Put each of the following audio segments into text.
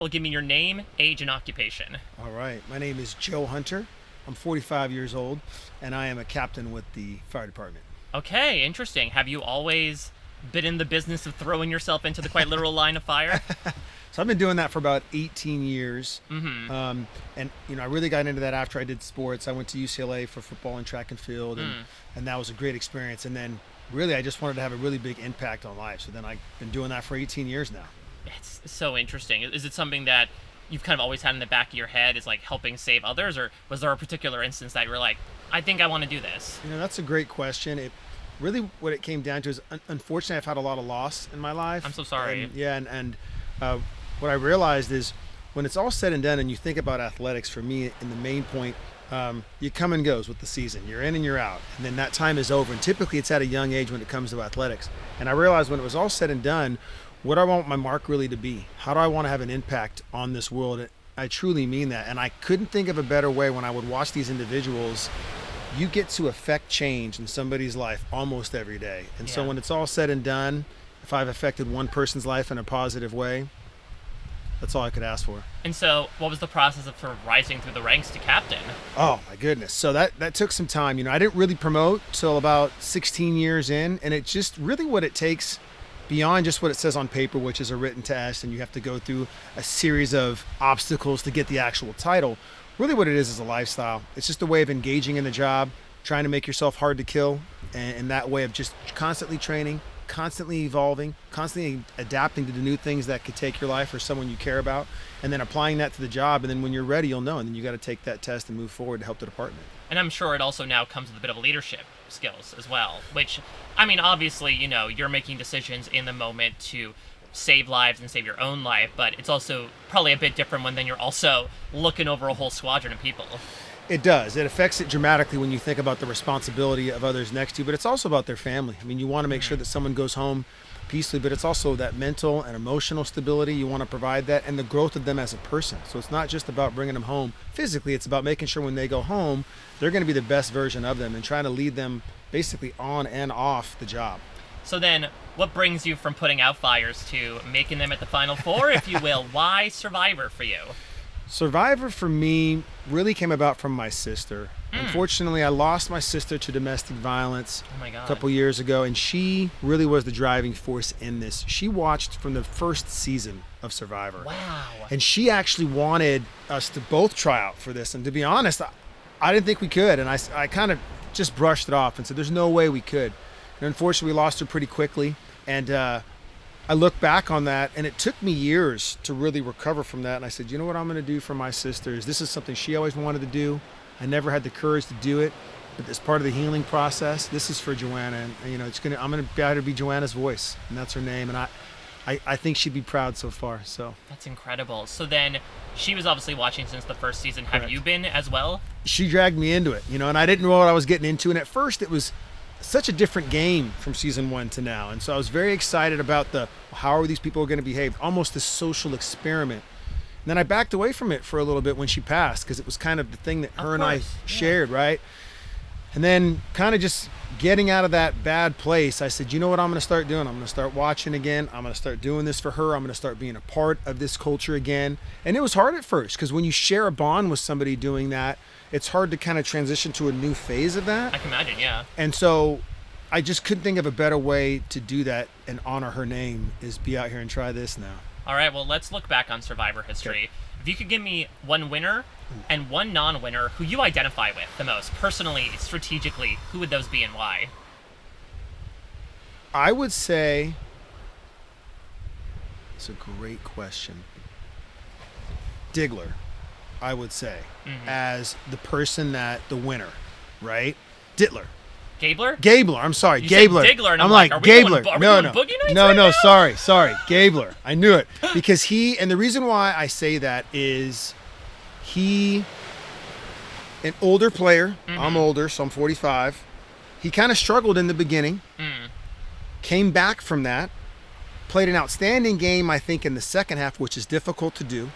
Well, give me your name, age, and occupation. All right. My name is Joe Hunter. I'm 45 years old, and I am a captain with the fire department. Okay, interesting. Have you always been in the business of throwing yourself into the quite literal line of fire? So I've been doing that for about 18 years. Mm-hmm. And, I really got into that after I did sports. I went to UCLA for football and track and field, and that was a great experience. And then really, I just wanted to have a really big impact on life. So then I've been doing that for 18 years now. It's so interesting. Is it something that you've kind of always had in the back of your head, is like helping save others, or was there a particular instance that you were like, I think I want to do this? That's a great question. It really, what it came down to is, unfortunately, I've had a lot of loss in my life. I'm so sorry. And what I realized is, when it's all said and done, and you think about athletics, for me, in the main point, you come and goes with the season. You're in and you're out, and then that time is over. And typically, it's at a young age when it comes to athletics. And I realized when it was all said and done, what do I want my mark really to be? How do I want to have an impact on this world? I truly mean that. And I couldn't think of a better way. When I would watch these individuals, you get to affect change in somebody's life almost every day. And so when it's all said and done, if I've affected one person's life in a positive way, that's all I could ask for. And so what was the process of sort of rising through the ranks to captain? Oh my goodness. So that took some time. I didn't really promote till about 16 years in, and it's just really what it takes beyond just what it says on paper, which is a written test, and you have to go through a series of obstacles to get the actual title. Really what it is a lifestyle. It's just a way of engaging in the job, trying to make yourself hard to kill, and that way of just constantly training, constantly evolving, constantly adapting to the new things that could take your life or someone you care about, and then applying that to the job. And then when you're ready, you'll know, and then you got to take that test and move forward to help the department. And I'm sure it also now comes with a bit of leadership skills as well, which, I mean, obviously, you're making decisions in the moment to save lives and save your own life, but it's also probably a bit different when then you're also looking over a whole squadron of people. It does. It affects it dramatically when you think about the responsibility of others next to you, but it's also about their family. I mean, you want to make sure that someone goes home peacefully, but it's also that mental and emotional stability. You want to provide that, and the growth of them as a person. So it's not just about bringing them home physically. It's about making sure when they go home, they're going to be the best version of them and trying to lead them basically on and off the job. So then, what brings you from putting out fires to making them at the Final Four, if you will? Why Survivor for you? Survivor for me really came about from my sister. Unfortunately, I lost my sister to domestic violence a couple years ago, and she really was the driving force in this. She watched from the first season of Survivor. Wow. And she actually wanted us to both try out for this. And to be honest, I didn't think we could. And I kind of just brushed it off and said, there's no way we could. And unfortunately, we lost her pretty quickly. And I look back on that, and it took me years to really recover from that. And I said, you know what I'm going to do for my sister is, this is something she always wanted to do. I never had the courage to do it, but as part of the healing process, this is for Joanne. And I'm going to be able to be Joanna's voice, and that's her name. And I think she'd be proud so far. So that's incredible. So then, she was obviously watching since the first season. Have you been as well? She dragged me into it, and I didn't know what I was getting into. And at first, it was such a different game from season 1 to now. And so I was very excited about how are these people going to behave, almost this social experiment. And then I backed away from it for a little bit when she passed, because it was kind of the thing that her and I shared, right? And then kind of just getting out of that bad place, I said, you know what I'm going to start doing? I'm going to start watching again. I'm going to start doing this for her. I'm going to start being a part of this culture again. And it was hard at first, because when you share a bond with somebody doing that, it's hard to kind of transition to a new phase of that. I can imagine, yeah. And so I just couldn't think of a better way to do that and honor her name, is be out here and try this now. All right, well, let's look back on Survivor history. Okay. If you could give me one winner and one non-winner who you identify with the most, personally, strategically, who would those be and why? I would say, it's a great question. Diggler, I would say, as the person the winner, right? Dittler. Gabler? I'm sorry, you Gabler. Said Diggler, and I'm like, Gabler. Are we no, doing Boogie Nights no, right no. now? Sorry, Gabler. I knew it, because and the reason why I say that is, he, an older player. I'm older, so I'm 45. He kind of struggled in the beginning. Came back from that, played an outstanding game, I think, in the second half, which is difficult to do,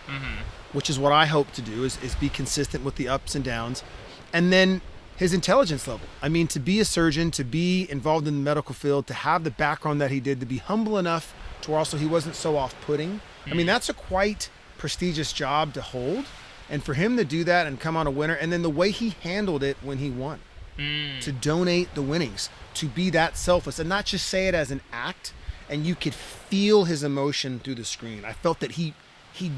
which is what I hope to do, is be consistent with the ups and downs. And then his intelligence level. I mean, to be a surgeon, to be involved in the medical field, to have the background that he did, to be humble enough to where also he wasn't so off-putting. I mean, that's a quite prestigious job to hold. And for him to do that and come out a winner, and then the way he handled it when he won, to donate the winnings, to be that selfless and not just say it as an act, and you could feel his emotion through the screen. I felt that he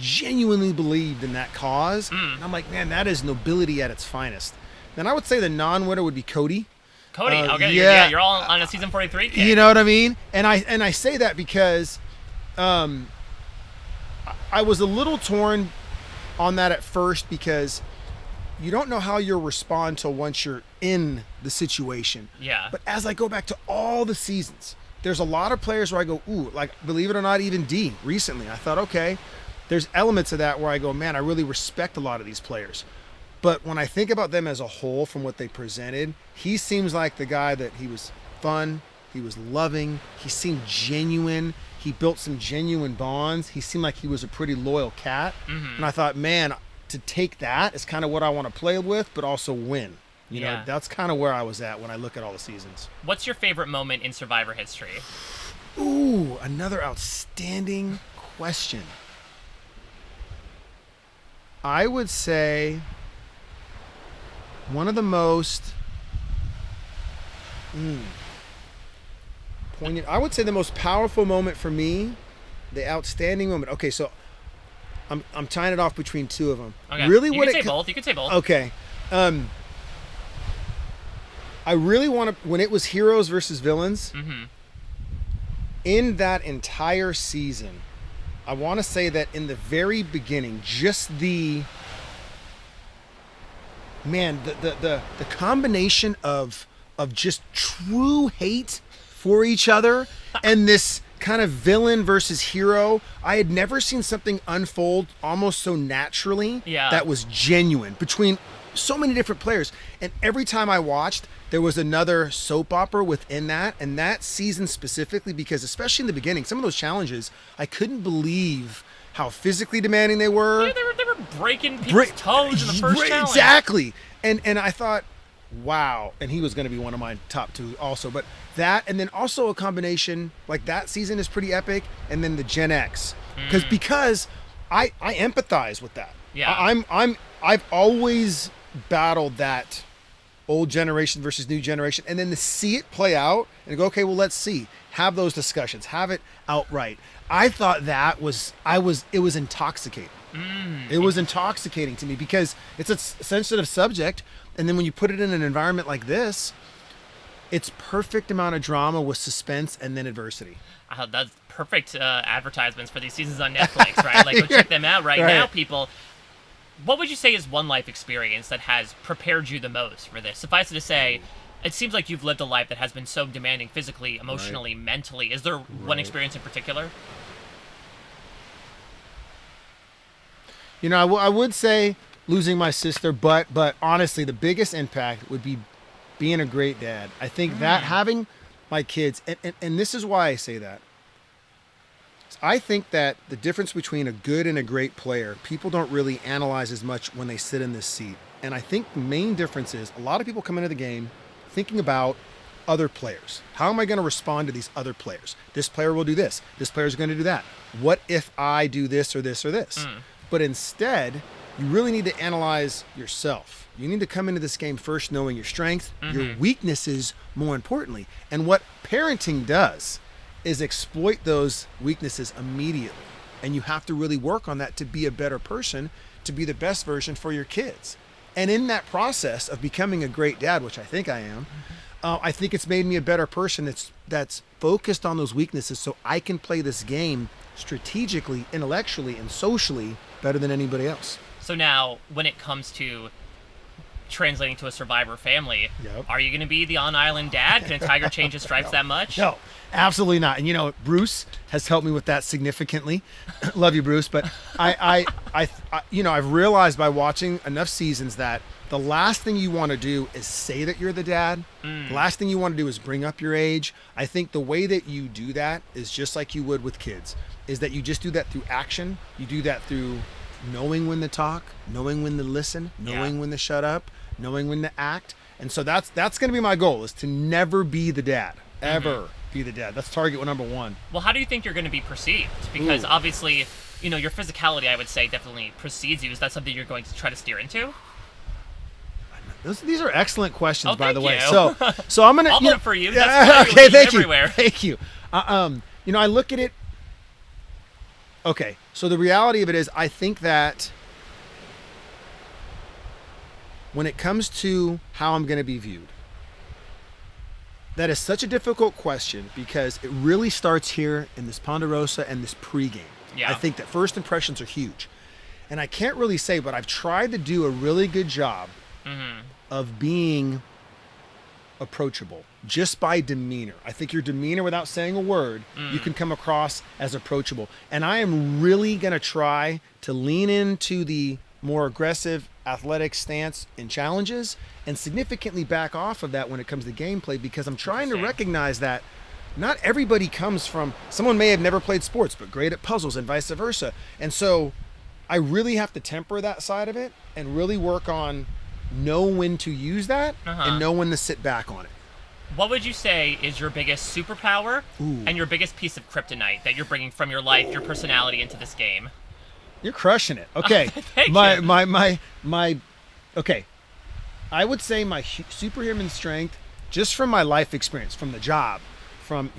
genuinely believed in that cause. And I'm like, man, that is nobility at its finest. Then I would say the non-winner would be Cody. Cody, okay, you're all on a season 43 kick. You know what I mean? And I say that because I was a little torn on that at first, because you don't know how you'll respond till once you're in the situation. Yeah. But as I go back to all the seasons, there's a lot of players where I go, ooh, like, believe it or not, even D recently, I thought, okay, there's elements of that where I go, man, I really respect a lot of these players. But when I think about them as a whole from what they presented, he seems like the guy that he was fun, he was loving, he seemed genuine, he built some genuine bonds, he seemed like he was a pretty loyal cat. And I thought, man, to take that is kind of what I want to play with, but also win. You know, that's kind of where I was at when I look at all the seasons. What's your favorite moment in Survivor history? Ooh, another outstanding question. I would say one of the most poignant, I would say the most powerful moment for me, the outstanding moment. Okay, so I'm tying it off between two of them. Okay. Really, you could say both. Okay. I really want to, when it was heroes versus villains, in that entire season, I want to say that in the very beginning, just the combination of just true hate for each other and this kind of villain versus hero, I had never seen something unfold almost so naturally that was genuine between so many different players. And every time I watched, there was another soap opera within that, and that season specifically, because especially in the beginning, some of those challenges, I couldn't believe how physically demanding they were. Yeah, they were breaking people's toes in the first challenge. Exactly. And I thought, wow. And he was going to be one of my top two also. But that, and then also a combination, like that season is pretty epic, and then the Gen X. Because I empathize with that. Yeah. I've always battled that old generation versus new generation, and then to see it play out and go, okay, well, let's see, have those discussions, have it outright. I thought it was intoxicating. It was intoxicating to me because it's a sensitive subject, and then when you put it in an environment like this, it's perfect amount of drama with suspense and then adversity. That's perfect advertisements for these seasons on Netflix, right? Like, go check them out right now, people. What would you say is one life experience that has prepared you the most for this? Suffice it to say, it seems like you've lived a life that has been so demanding physically, emotionally, mentally. Is there one experience in particular? You know, I would say losing my sister, but honestly, the biggest impact would be being a great dad. I think that having my kids, and this is why I say that. I think that the difference between a good and a great player, people don't really analyze as much when they sit in this seat. And I think the main difference is a lot of people come into the game thinking about other players. How am I going to respond to these other players? This player will do this. This player is going to do that. What if I do this or this or this? But instead, you really need to analyze yourself. You need to come into this game first knowing your strength, your weaknesses more importantly. And what parenting does is exploit those weaknesses immediately. And you have to really work on that to be a better person, to be the best version for your kids. And in that process of becoming a great dad, which I think I am, I think it's made me a better person that's focused on those weaknesses so I can play this game strategically, intellectually, and socially better than anybody else. So now, when it comes to translating to a Survivor family, are you going to be the on-island dad? Can a tiger change his stripes that much? No, absolutely not. And you know, Bruce has helped me with that significantly. Love you, Bruce. But I you know, I've realized by watching enough seasons that the last thing you want to do is say that you're the dad. The last thing you want to do is bring up your age. I think the way that you do that is just like you would with kids, is that you just do that through action. You do that through knowing when to talk, knowing when to listen, knowing when to shut up, knowing when to act. And so that's going to be my goal, is to never be the dad, ever be the dad. That's target number one. Well, how do you think you're going to be perceived? Because obviously your physicality, I would say, definitely precedes you. Is that something you're going to try to steer into? These are excellent questions, Oh, by the way. thank So I'm gonna. I'll you know- vote for you. Yeah, That's okay, thank everywhere. you. Thank you. I look at it. Okay, so the reality of it is, I think that when it comes to how I'm going to be viewed, that is such a difficult question because it really starts here in this Ponderosa and this pregame. Yeah. I think that first impressions are huge. And I can't really say, but I've tried to do a really good job of being approachable just by demeanor. I think your demeanor, without saying a word, you can come across as approachable. And I am really going to try to lean into the more aggressive athletic stance in challenges and significantly back off of that when it comes to gameplay, because I'm trying to recognize that not everybody comes from, someone may have never played sports but great at puzzles and vice versa. And so I really have to temper that side of it and really work on know when to use that and know when to sit back on it. What would you say is your biggest superpower and your biggest piece of kryptonite that you're bringing from your life, your personality into this game? You're crushing it. Okay. Thank my okay. I would say my superhuman strength, just from my life experience, from the job, from,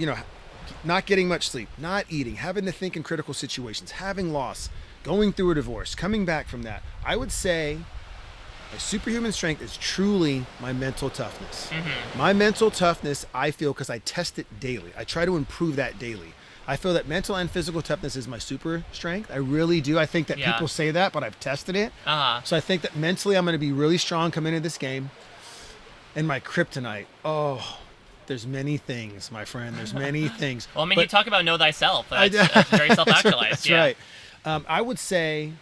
not getting much sleep, not eating, having to think in critical situations, having loss, going through a divorce, coming back from that. I would say my superhuman strength is truly my mental toughness. My mental toughness, I feel, because I test it daily. I try to improve that daily. I feel that mental and physical toughness is my super strength. I really do. I think that people say that, but I've tested it. So I think that mentally I'm going to be really strong coming into this game. And my kryptonite, there's many things, my friend. There's many things. Well, you talk about know thyself. That's very self-actualized. That's right. I would say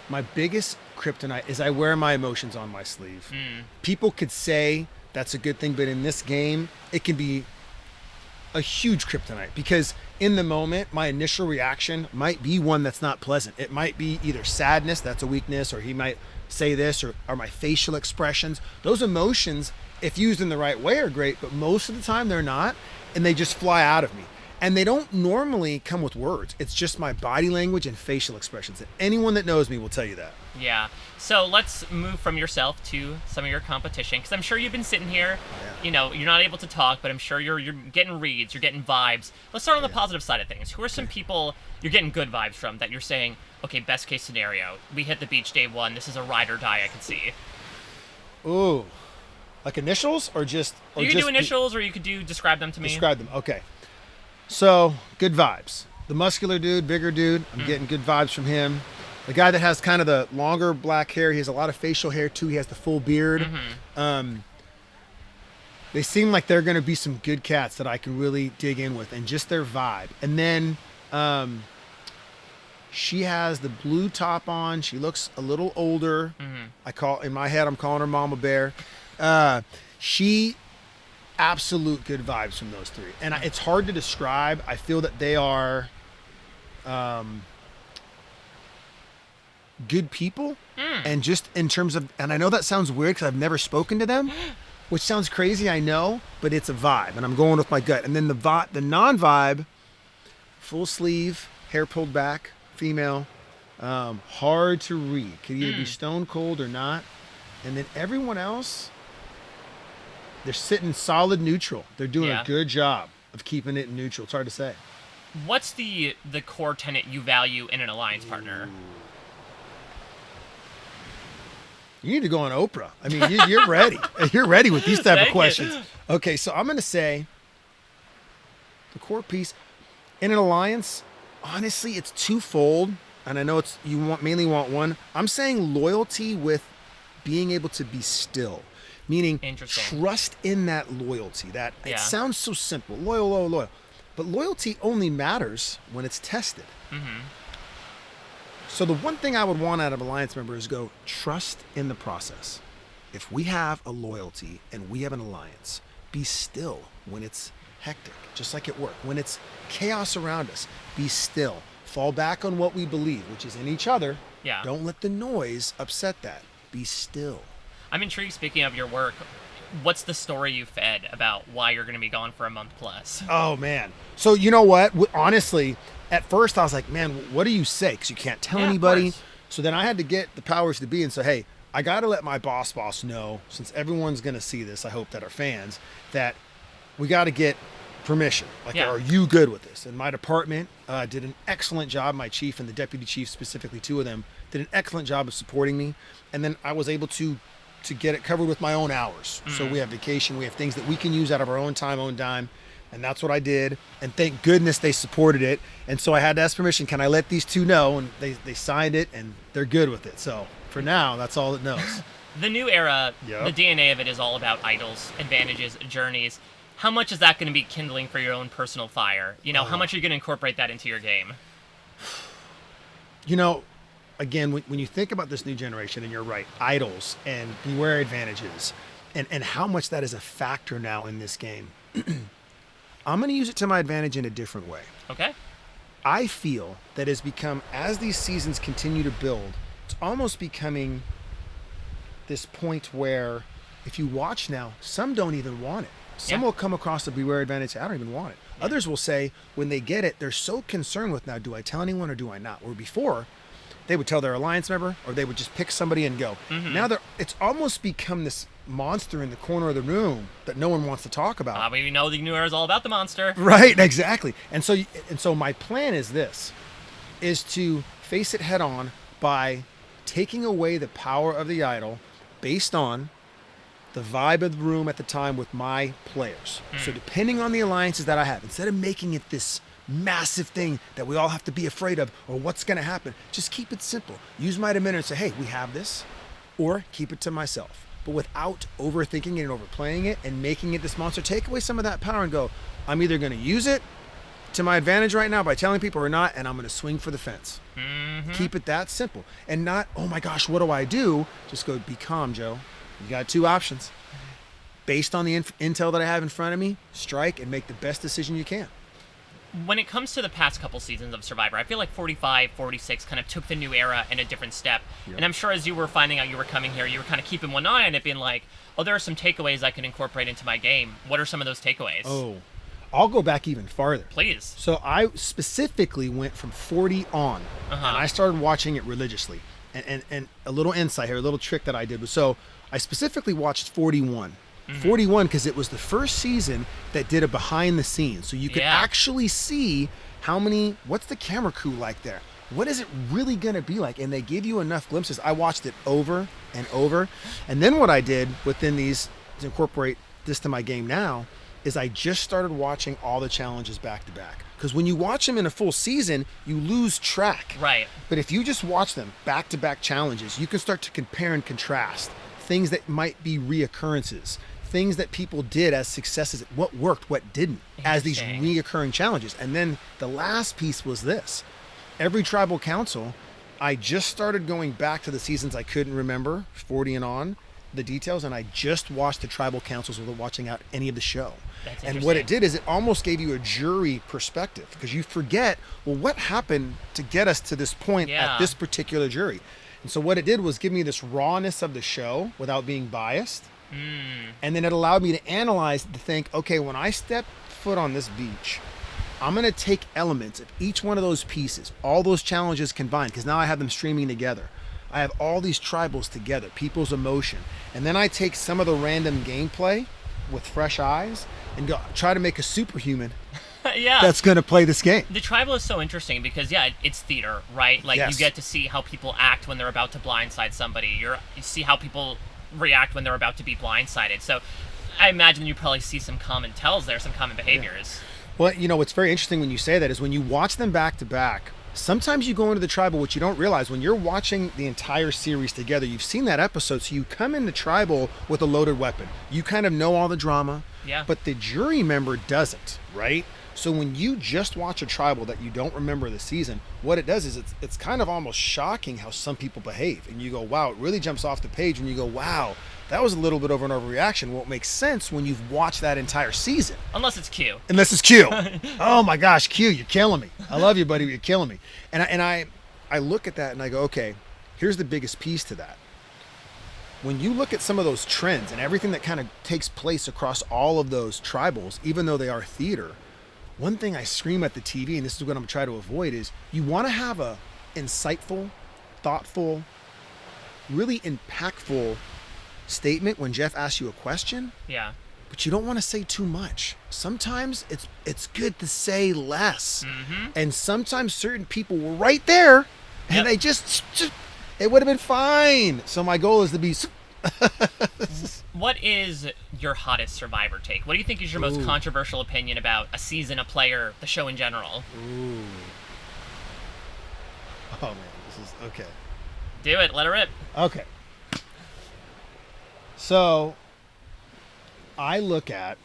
my biggest kryptonite is I wear my emotions on my sleeve. People could say that's a good thing, but in this game, it can be a huge kryptonite because in the moment, my initial reaction might be one that's not pleasant. It might be either sadness, that's a weakness, or he might say this, or my facial expressions. Those emotions, if used in the right way, are great, but most of the time they're not, and they just fly out of me. And they don't normally come with words. It's just my body language and facial expressions. And anyone that knows me will tell you that. Yeah. So let's move from yourself to some of your competition, because I'm sure you've been sitting here, you're not able to talk, but I'm sure you're getting reads, you're getting vibes. Let's start on the positive side of things. Who are some people you're getting good vibes from that you're saying, okay, best case scenario, we hit the beach day one, this is a ride or die I can see? Ooh. Like initials or just... You can do initials or you could describe them to me. Describe them, okay. So, good vibes. The muscular dude, bigger dude, I'm getting good vibes from him. The guy that has kind of the longer black hair, he has a lot of facial hair too. He has the full beard. They seem like they're going to be some good cats that I can really dig in with, and just their vibe. And then she has the blue top on. She looks a little older. In my head, I'm calling her Mama Bear. She absolute good vibes from those three, and it's hard to describe. I feel that they are good people, and just in terms of, and I know that sounds weird because I've never spoken to them, which sounds crazy, I know, but it's a vibe, and I'm going with my gut. And then the non-vibe, full sleeve, hair pulled back, female, hard to read, could either be stone cold or not. And then everyone else, they're sitting solid neutral. They're doing a good job of keeping it neutral. It's hard to say. What's the core tenet you value in an alliance partner? You need to go on Oprah. I mean, you're ready. You're ready with these type of questions. Okay, so I'm going to say the core piece in an alliance, honestly, it's twofold. And I know you mainly want one. I'm saying loyalty with being able to be still. Meaning trust in that loyalty. It sounds so simple. Loyal. But loyalty only matters when it's tested. So the one thing I would want out of alliance member is go trust in the process. If we have a loyalty and we have an alliance, be still when it's hectic, just like at work. When it's chaos around us, be still. Fall back on what we believe, which is in each other. Don't let the noise upset that. Be still. I'm intrigued, speaking of your work, what's the story you fed about why you're going to be gone for a month plus? Oh, man. So you know what? Honestly, at first I was like, man, what do you say? Because you can't tell Yeah, of anybody. course. So then I had to get the powers to be and say, hey, I got to let my boss know, since everyone's going to see this, I hope that are fans, that we got to get permission. Like, Yeah. are you good with this? And my department did an excellent job. My chief and the deputy chief, specifically 2 of them, did an excellent job of supporting me. And then I was able to get it covered with my own hours. So we have vacation, we have things that we can use out of our own time, own dime. And that's what I did. And thank goodness they supported it. And so I had to ask permission, can I let these 2 know? And they signed it, and they're good with it. So for now, that's all it knows. The new era, Yep. the DNA of it is all about idols, advantages, journeys. How much is that going to be kindling for your own personal fire? You know, how much are you going to incorporate that into your game? You know, again, when you think about this new generation, and you're right, idols and beware advantages, and how much that is a factor now in this game, I'm going to use it to my advantage in a different way. Okay. I feel that has become, as these seasons continue to build, it's almost becoming this point where if you watch now, some don't even want it. Some Yeah. will come across the beware advantage and say, I don't even want it. Others will say, when they get it, they're so concerned with, now, do I tell anyone or do I not? Where before, they would tell their alliance member, or they would just pick somebody and go. Now it's almost become this monster in the corner of the room that no one wants to talk about. We know the new era is all about the monster. Right, exactly. And so my plan is this, is to face it head on by taking away the power of the idol based on the vibe of the room at the time with my players. So depending on the alliances that I have, instead of making it this massive thing that we all have to be afraid of or what's going to happen, just keep it simple. Use my demeanor and say, hey, we have this, or keep it to myself. But without overthinking it and overplaying it and making it this monster, take away some of that power and go, I'm either going to use it to my advantage right now by telling people or not, and I'm going to swing for the fence. Keep it that simple. And not, oh my gosh, what do I do? Just go, be calm, Joe. You got 2 options. Based on the intel that I have in front of me, strike and make the best decision you can. When it comes to the past couple seasons of Survivor, I feel like 45, 46 kind of took the new era in a different step. Yep. And I'm sure as you were finding out you were coming here, you were kind of keeping one eye on it, being like, oh, there are some takeaways I can incorporate into my game. What are some of those takeaways? Oh, I'll go back even farther. Please. So I specifically went from 40 on, and I started watching it religiously. And a little insight here, a little trick that I did was, so I specifically watched 41. 41 because it was the first season that did a behind the scenes. So you could actually see what's the camera crew like there? What is it really going to be like? And they give you enough glimpses. I watched it over and over. And then what I did within these, to incorporate this to my game now, is I just started watching all the challenges back to back. Because when you watch them in a full season, you lose track. Right. But if you just watch them back to back challenges, you can start to compare and contrast things that might be reoccurrences, things that people did as successes, what worked, what didn't, as these reoccurring challenges. And then the last piece was this. Every tribal council, I just started going back to the seasons I couldn't remember, 40 and on, the details, and I just watched the tribal councils without watching out any of the show. And what it did is it almost gave you a jury perspective, because you forget, well, what happened to get us to this point at this particular jury? And so what it did was give me this rawness of the show without being biased. And then it allowed me to analyze, to think, okay, when I step foot on this beach, I'm going to take elements of each one of those pieces, all those challenges combined, because now I have them streaming together. I have all these tribals together, people's emotion. And then I take some of the random gameplay with fresh eyes and go try to make a superhuman that's going to play this game. The tribal is so interesting because, it's theater, right? Like, you get to see how people act when they're about to blindside somebody. You see how people react when they're about to be blindsided. So I imagine you probably see some common tells there, some common behaviors. Well, what's very interesting when you say that is when you watch them back to back, sometimes you go into the tribal, which you don't realize when you're watching the entire series together. You've seen that episode, so you come into tribal with a loaded weapon. You kind of know all the drama, but the jury member doesn't, right? So when you just watch a tribal that you don't remember the season, what it does is it's kind of almost shocking how some people behave. And you go, wow, it really jumps off the page when you go, wow, that was a little bit of an overreaction. Well, it makes sense when you've watched that entire season. Unless it's Q. Oh my gosh, Q, you're killing me. I love you, buddy, but you're killing me. And I look at that and I go, okay, here's the biggest piece to that. when you look at some of those trends and everything that kind of takes place across all of those tribals, even though they are theater, one thing I scream at the TV, and this is what I'm trying to avoid, is you want to have a insightful, thoughtful, really impactful statement when Jeff asks you a question. Yeah. But you don't want to say too much. Sometimes it's good to say less. Mm-hmm. And sometimes certain people were right there, and they just it would have been fine. So my goal is to be. What is your hottest Survivor take? What do you think is your most controversial opinion about a season, a player, the show in general? Ooh. Oh man, this is okay. Do it. Let her rip. Okay. So I look at,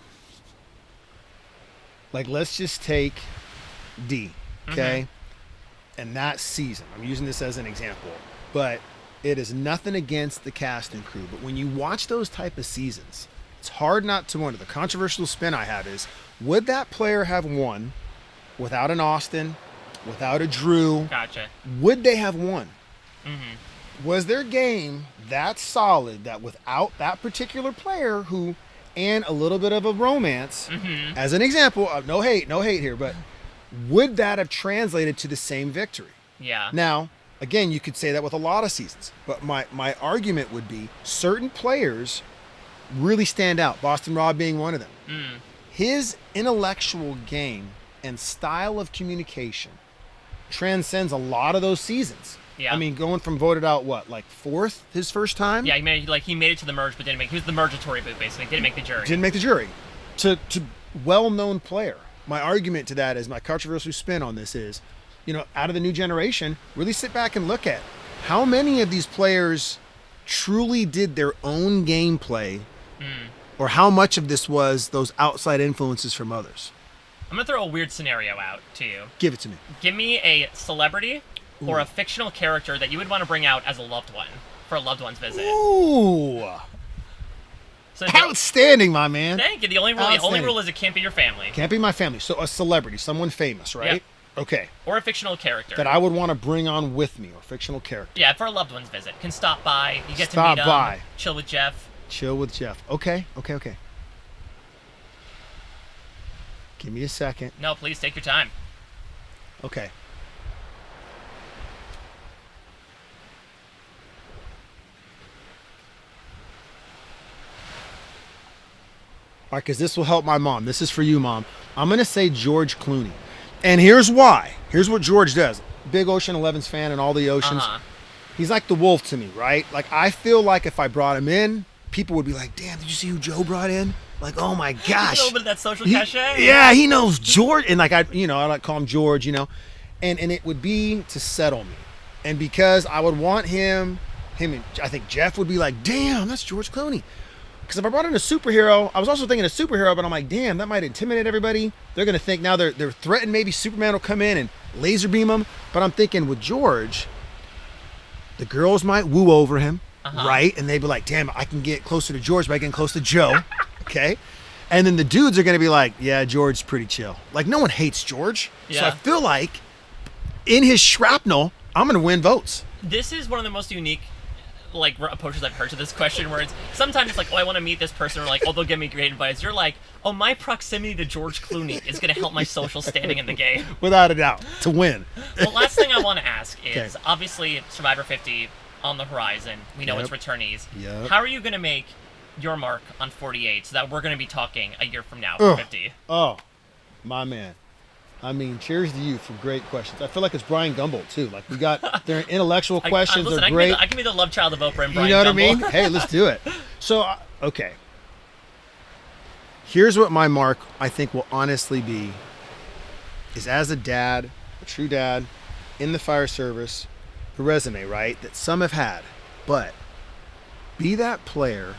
like, let's just take D, okay? And that season, I'm using this as an example, but it is nothing against the cast and crew. But when you watch those type of seasons, it's hard not to wonder. The controversial spin I have is, would that player have won without an Austin, without a Drew? Gotcha. Would they have won? Mm-hmm. Was their game that solid that without that particular player who, and a little bit of a romance, as an example of no hate here, but would that have translated to the same victory? Yeah. Now, again, you could say that with a lot of seasons, but my argument would be certain players really stand out, Boston Rob being one of them. His intellectual game and style of communication transcends a lot of those seasons. Yeah. I mean, going from voted out, what, like fourth his first time? Yeah, he made it to the merge, but didn't make. He was the mergatory boot, basically. Didn't make the jury. Didn't make the jury. To well-known player. My argument to that is, my controversial spin on this is, you know, out of the new generation, really sit back and look at how many of these players truly did their own gameplay, or how much of this was those outside influences from others. I'm going to throw a weird scenario out to you. Give it to me. Give me a celebrity or a fictional character that you would want to bring out as a loved one for a loved one's visit. Ooh. So outstanding, my man. Thank you. The only rule is it can't be your family. Can't be my family. So a celebrity, someone famous, right? Yep. Okay. Or a fictional character. That I would want to bring on with me, or fictional character. Yeah, for a loved one's visit. Can stop by. You get Stop to meet by. him. Chill with Jeff. Chill with Jeff. Okay. Give me a second. No, please take your time. Okay. All right, because this will help my mom. This is for you, Mom. I'm going to say George Clooney. And here's why. Here's what George does. Big Ocean 11's fan and all the oceans. He's like the wolf to me, right? Like, I feel like if I brought him in, people would be like, damn, did you see who Joe brought in? Like, oh my gosh. A little bit of that social cachet. Yeah, he knows George. And like, I like call him George, you know. And it would be to settle me. And because I would want him and I think Jeff would be like, damn, that's George Clooney. Because if I brought in a superhero, I was also thinking a superhero, but I'm like, damn, that might intimidate everybody. They're going to think now they're threatened maybe Superman will come in and laser beam them. But I'm thinking with George, the girls might woo over him, right? And they'd be like, damn, I can get closer to George by getting close to Joe, okay? And then the dudes are going to be like, yeah, George's pretty chill. Like, no one hates George. Yeah. So I feel like in his shrapnel, I'm going to win votes. This is one of the most unique approaches I've heard to this question, where it's sometimes it's like, oh, I want to meet this person, or like, oh, they'll give me great advice. You're like, oh, my proximity to George Clooney is going to help my social standing in the game. Without a doubt, to win. Well, last thing I want to ask is, obviously, Survivor 50 on the horizon. We know it's returnees. Yep. How are you going to make your mark on 48 so that we're going to be talking a year from now for 50? Oh, my man. I mean, cheers to you for great questions. I feel like it's Brian Gumbel, too. Like, we got their intellectual questions. Listen, they're great. I can be the love child of Oprah and Brian Gumbel. You know what I mean? Hey, let's do it. So, okay. Here's what my mark, I think, will honestly be, is as a dad, a true dad, in the fire service, the resume, right, that some have had. But be that player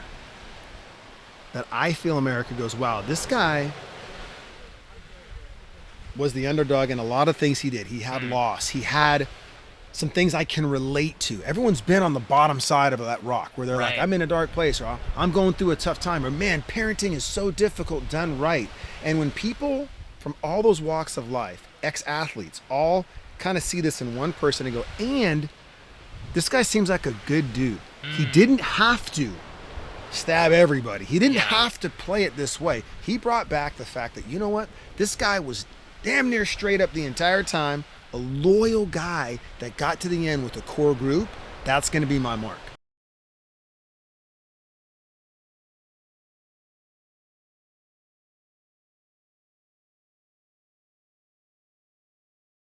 that I feel America goes, wow, this guy was the underdog in a lot of things he did. He had loss. He had some things I can relate to. Everyone's been on the bottom side of that rock where they're like, I'm in a dark place, or I'm going through a tough time, or man, parenting is so difficult done right. And when people from all those walks of life, ex-athletes, all kind of see this in one person and go, and this guy seems like a good dude. He didn't have to stab everybody. He didn't have to play it this way. He brought back the fact that, you know what? This guy was damn near straight up the entire time, a loyal guy that got to the end with a core group. That's going to be my mark.